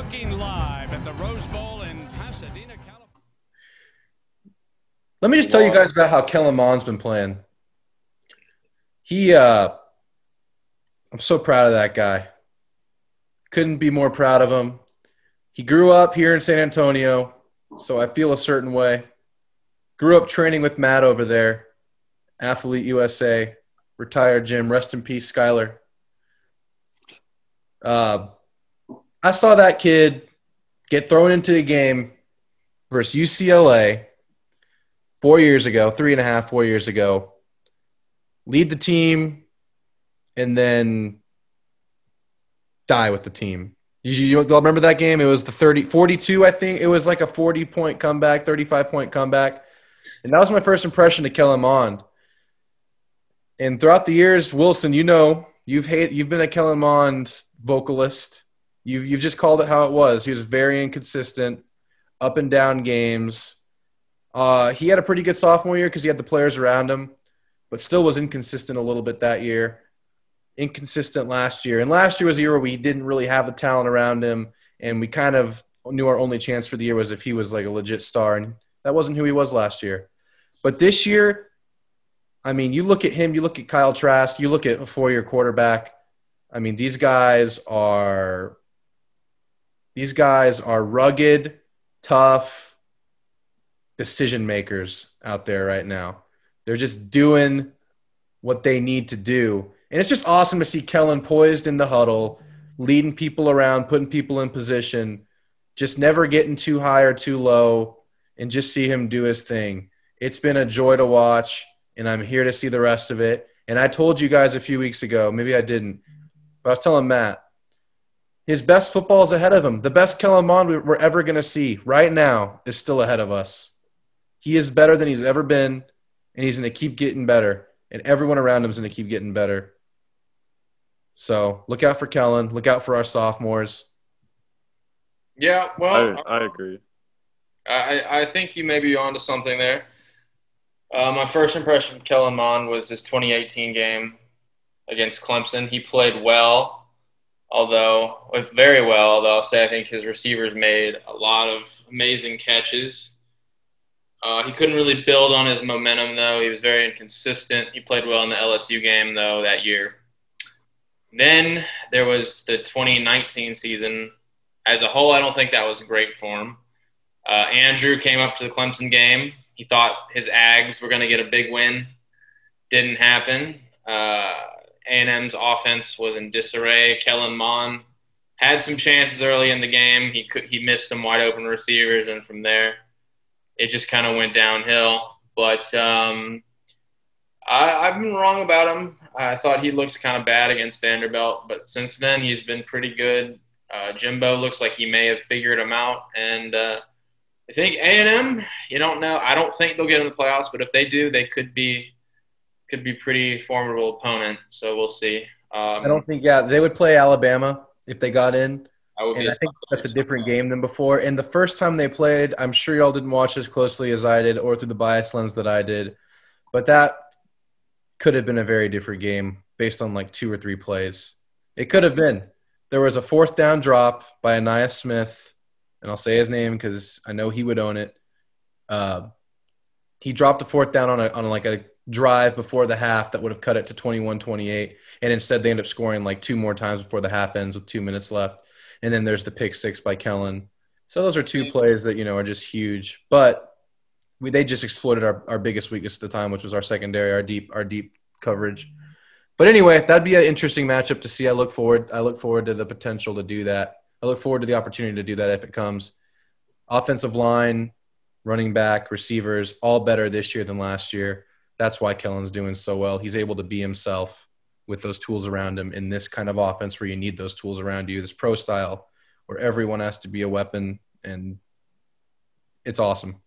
looking live at the Rose Bowl in Pasadena, California. Let me just tell you guys about how Kellen Mond's been playing. I'm so proud of that guy. Couldn't be more proud of him. He grew up here in San Antonio, so I feel a certain way. Grew up training with Matt over there, Athlete USA, retired Jim, rest in peace, Skyler. I saw that kid get thrown into a game versus UCLA 4 years ago, 3.5, 4 years ago, lead the team, and then die with the team. You remember that game? It was the 42, I think. It was like a 40-point comeback, 35-point comeback. And that was my first impression of Kellen Mond. And throughout the years, Wilson, you've been a Kellen Mond vocalist. You've just called it how it was. He was very inconsistent, up and down games. He had a pretty good sophomore year because he had the players around him, but still was inconsistent a little bit that year. Inconsistent last year. And last year was a year where we didn't really have the talent around him, and we kind of knew our only chance for the year was if he was like a legit star, and that wasn't who he was last year. But this year, I mean, you look at him, you look at Kyle Trask, you look at a four-year quarterback. I mean, these guys are rugged, tough decision makers out there right now. They're just doing what they need to do. And it's just awesome to see Kellen poised in the huddle, leading people around, putting people in position, just never getting too high or too low, and just see him do his thing. It's been a joy to watch, and I'm here to see the rest of it. And I told you guys a few weeks ago, maybe I didn't, but I was telling Matt, his best football is ahead of him. The best Kellen Mond we're ever going to see right now is still ahead of us. He is better than he's ever been, and he's going to keep getting better. And everyone around him is going to keep getting better. So look out for Kellen. Look out for our sophomores. Yeah, well, I agree. I think you may be onto something there. My first impression of Kellen Mond was his 2018 game against Clemson. He played well, very well, although I'll say I think his receivers made a lot of amazing catches. He couldn't really build on his momentum, though. He was very inconsistent. He played well in the LSU game, though, that year. Then there was the 2019 season. As a whole, I don't think that was great for him. Andrew came up to the Clemson game. He thought his Ags were going to get a big win. Didn't happen. A&M's offense was in disarray. Kellen Mond had some chances early in the game. He missed some wide open receivers, and from there, it just kind of went downhill. But I've been wrong about him. I thought he looked kind of bad against Vanderbilt, but since then he's been pretty good. Jimbo looks like he may have figured him out, and I think A&M, you don't know. I don't think they'll get in the playoffs, but if they do, they could be pretty formidable opponent. So we'll see. I don't think, they would play Alabama if they got in. And I think that's a different game than before. And the first time they played, I'm sure y'all didn't watch as closely as I did or through the bias lens that I did, but that could have been a very different game based on like 2 or 3 plays. It could have been. There was a 4th down drop by Aniyah Smith, and I'll say his name because I know he would own it. He dropped a 4th down on like a drive before the half that would have cut it to 21-28, and instead they end up scoring like 2 more times before the half ends with 2 minutes left. And then there's the pick 6 by Kellen. So those are 2 plays that, are just huge. But they just exploited our biggest weakness at the time, which was our secondary, our deep coverage. But anyway, that'd be an interesting matchup to see. I look forward to the potential to do that. I look forward to the opportunity to do that if it comes. Offensive line, running back, receivers, all better this year than last year. That's why Kellen's doing so well. He's able to be himself with those tools around him in this kind of offense where you need those tools around you, this pro style where everyone has to be a weapon, and it's awesome.